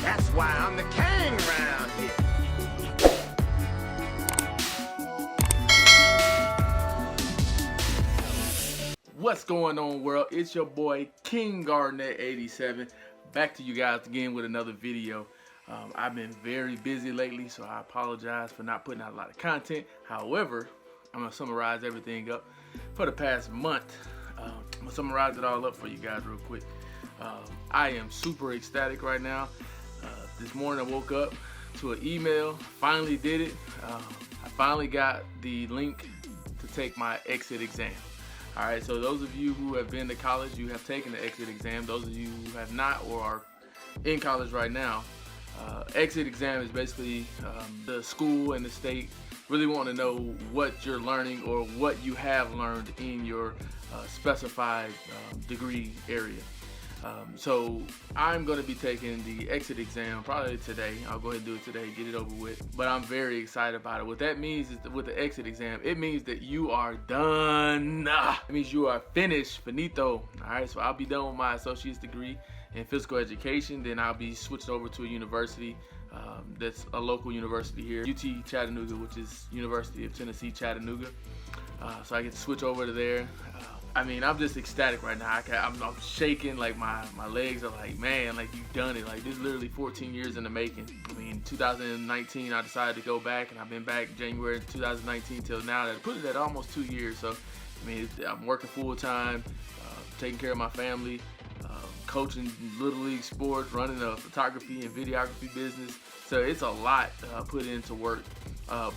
That's why I'm the king round here. What's going on, world? It's your boy King Garnett 87 back to you guys again with another video. I've been very busy lately, so I apologize for not putting out a lot of content. However, I'm gonna summarize everything up for the past month. I'm gonna summarize it all up for you guys real quick. I am super ecstatic right now. This morning I woke up to an email, finally did it. I finally got the link to take my exit exam. All right, so those of you who have been to college, you have taken the exit exam. Those of you who have not or are in college right now, exit exam is basically the school and the state really want to know what you're learning or what you have learned in your specified degree area. So I'm going to be taking the exit exam probably today. I'll go ahead and do it today, get it over with. But I'm very excited about it. What that means is that with the exit exam, it means that you are done. It means you are finished, finito. All right, so I'll be done with my associate's degree in physical education. Then I'll be switched over to a university that's a local university here, UT Chattanooga, which is University of Tennessee, Chattanooga. So I get to switch over to there. I mean, I'm just ecstatic right now. I'm shaking, like my legs are like, man, like you've done it. Like this is literally 14 years in the making. I mean, 2019, I decided to go back, and I've been back January 2019 till now. That put it at almost 2 years. So, I mean, I'm working full time, taking care of my family, coaching little league sports, running a photography and videography business. So it's a lot put into work.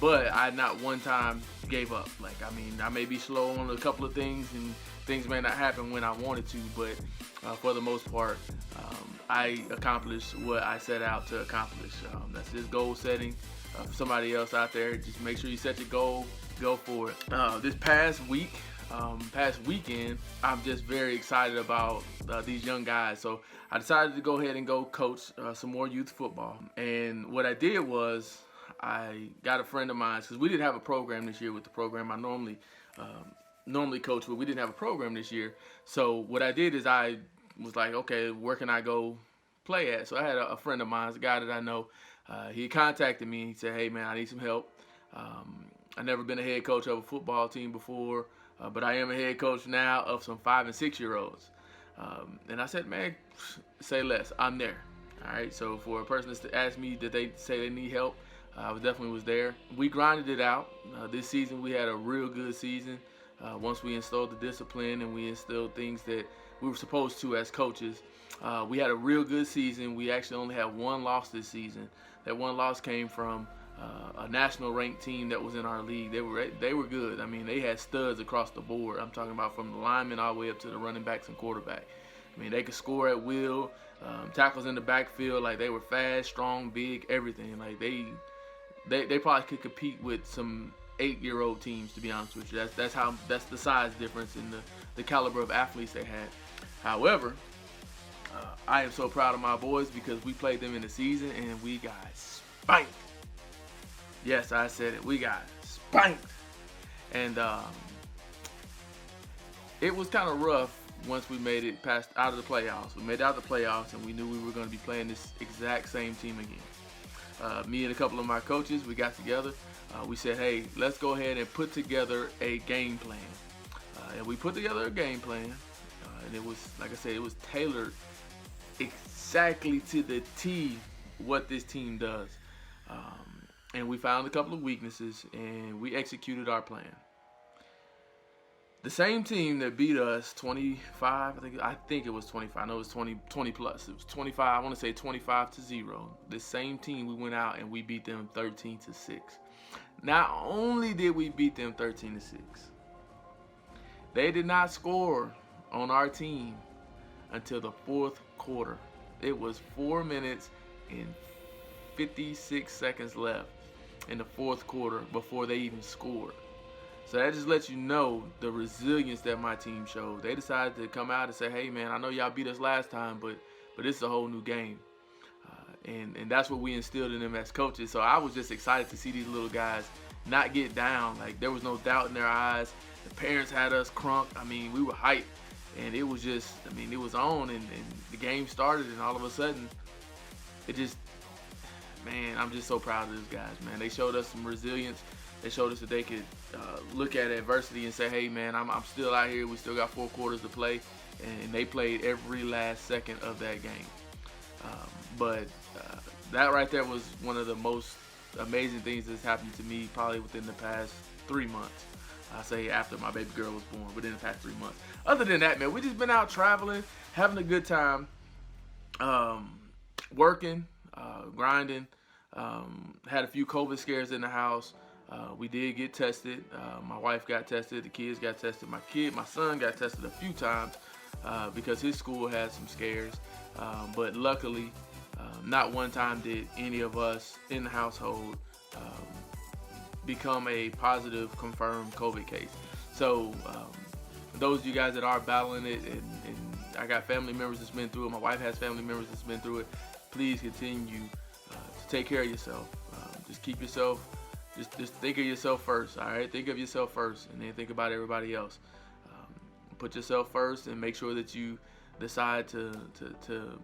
But I not one time gave up. Like, I mean, I may be slow on a couple of things and things may not happen when I wanted to, but for the most part, I accomplished what I set out to accomplish. That's just goal setting. For somebody else out there, just make sure you set your goal, go for it. This past weekend, I'm just very excited about these young guys. So I decided to go ahead and go coach some more youth football. And what I did was, I got a friend of mine, because we didn't have a program this year with the program I normally coach, but we didn't have a program this year. So what I did is I was like, okay, where can I go play at? So I had a friend of mine, a guy that I know. He contacted me. He said, hey, man, I need some help. I've never been a head coach of a football team before, but I am a head coach now of some 5- and 6-year-olds. And I said, man, say less. I'm there. All right, so for a person to ask me that they say they need help, I definitely was there. We grinded it out. This season we had a real good season. Once we installed the discipline and we instilled things that we were supposed to as coaches, we had a real good season. We actually only had one loss this season. That one loss came from a national ranked team that was in our league. They were good. I mean, they had studs across the board. I'm talking about from the linemen all the way up to the running backs and quarterback. I mean, they could score at will. Tackles in the backfield, like they were fast, strong, big, everything. Like they probably could compete with some 8-year-old teams, to be honest with you. That's the size difference in the caliber of athletes they had. However, I am so proud of my boys because we played them in the season and we got spanked. Yes, I said it. We got spanked. And it was kind of rough once we made it out of the playoffs. We made it out of the playoffs and we knew we were going to be playing this exact same team again. Me and a couple of my coaches, we got together. We said, hey, let's go ahead and put together a game plan. And we put together a game plan. And it was, like I said, it was tailored exactly to the T what this team does. And we found a couple of weaknesses and we executed our plan. The same team that beat us 25, I think it was 25. I know it was 20 plus. It was 25. I want to say 25-0. The same team, we went out and we beat them 13-6. Not only did we beat them 13-6, they did not score on our team until the fourth quarter. It was 4 minutes and 56 seconds left in the fourth quarter before they even scored. So that just lets you know the resilience that my team showed. They decided to come out and say, hey, man, I know y'all beat us last time, but it's a whole new game. And that's what we instilled in them as coaches. So I was just excited to see these little guys not get down. Like, there was no doubt in their eyes. The parents had us crunk. I mean, we were hyped. And it was just, I mean, it was on. And the game started, and all of a sudden, it just, man, I'm just so proud of these guys, man. They showed us some resilience. They showed us that they could look at adversity and say, hey, man, I'm still out here. We still got 4 quarters to play. And they played every last second of that game. But that right there was one of the most amazing things that's happened to me probably within the past 3 months. I say after my baby girl was born, within the past 3 months. Other than that, man, we just been out traveling, having a good time, working, grinding. Had a few COVID scares in the house. We did get tested. My wife got tested. The kids got tested. My son got tested a few times because his school had some scares. But luckily, not one time did any of us in the household become a positive confirmed COVID case. So those of you guys that are battling it, and I got family members that's been through it, my wife has family members that's been through it, please continue to take care of yourself. Just keep yourself, just think of yourself first, all right? Think of yourself first, and then think about everybody else. Put yourself first and make sure that you decide to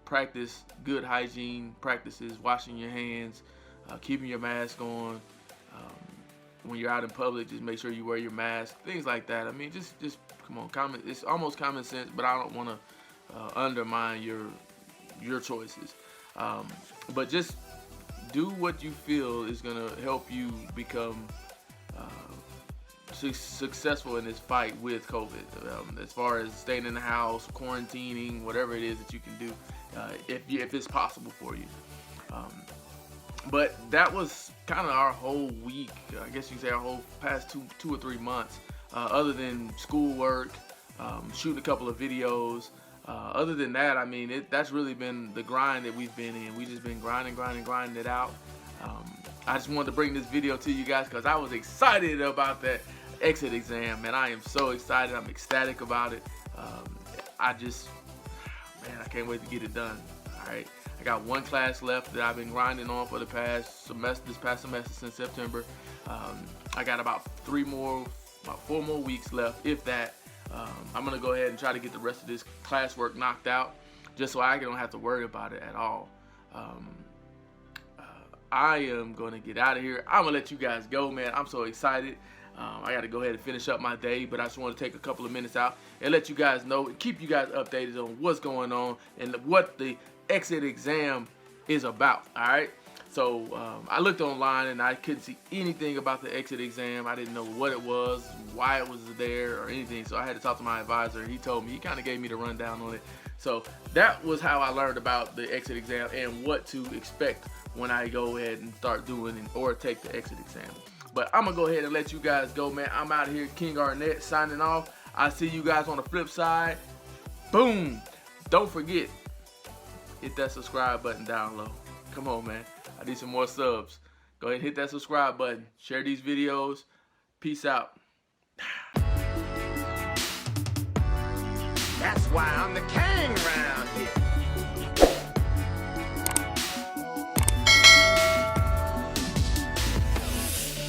practice good hygiene practices, washing your hands, keeping your mask on. When you're out in public, just make sure you wear your mask, things like that. I mean, just come on, it's almost common sense, but I don't want to undermine your choices. But just do what you feel is going to help you become successful in this fight with COVID. As far as staying in the house, quarantining, whatever it is that you can do, if it's possible for you. But that was kind of our whole week. I guess you could say our whole past two or 3 months. Other than schoolwork, shooting a couple of videos. Other than that, I mean, that's really been the grind that we've been in. We've just been grinding it out. I just wanted to bring this video to you guys because I was excited about that exit exam, man. I am so excited. I'm ecstatic about it. I can't wait to get it done. All right. I got 1 class left that I've been grinding on for the past semester, since September. I got about 4 more weeks left, if that. I'm gonna go ahead and try to get the rest of this classwork knocked out, just so I don't have to worry about it at all. I am gonna get out of here. I'm gonna let you guys go, man. I'm so excited. I got to go ahead and finish up my day, but I just want to take a couple of minutes out and let you guys know and keep you guys updated on what's going on and what the exit exam is about. All right. So I looked online and I couldn't see anything about the exit exam. I didn't know what it was, why it was there, or anything. So I had to talk to my advisor. He told me, he kind of gave me the rundown on it. So that was how I learned about the exit exam and what to expect when I go ahead and start doing or take the exit exam. But I'm going to go ahead and let you guys go, man. I'm out of here, King Garnett, signing off. I'll see you guys on the flip side. Boom. Don't forget, hit that subscribe button down low. Come on, man. I need some more subs. Go ahead and hit that subscribe button. Share these videos. Peace out. That's why I'm the king round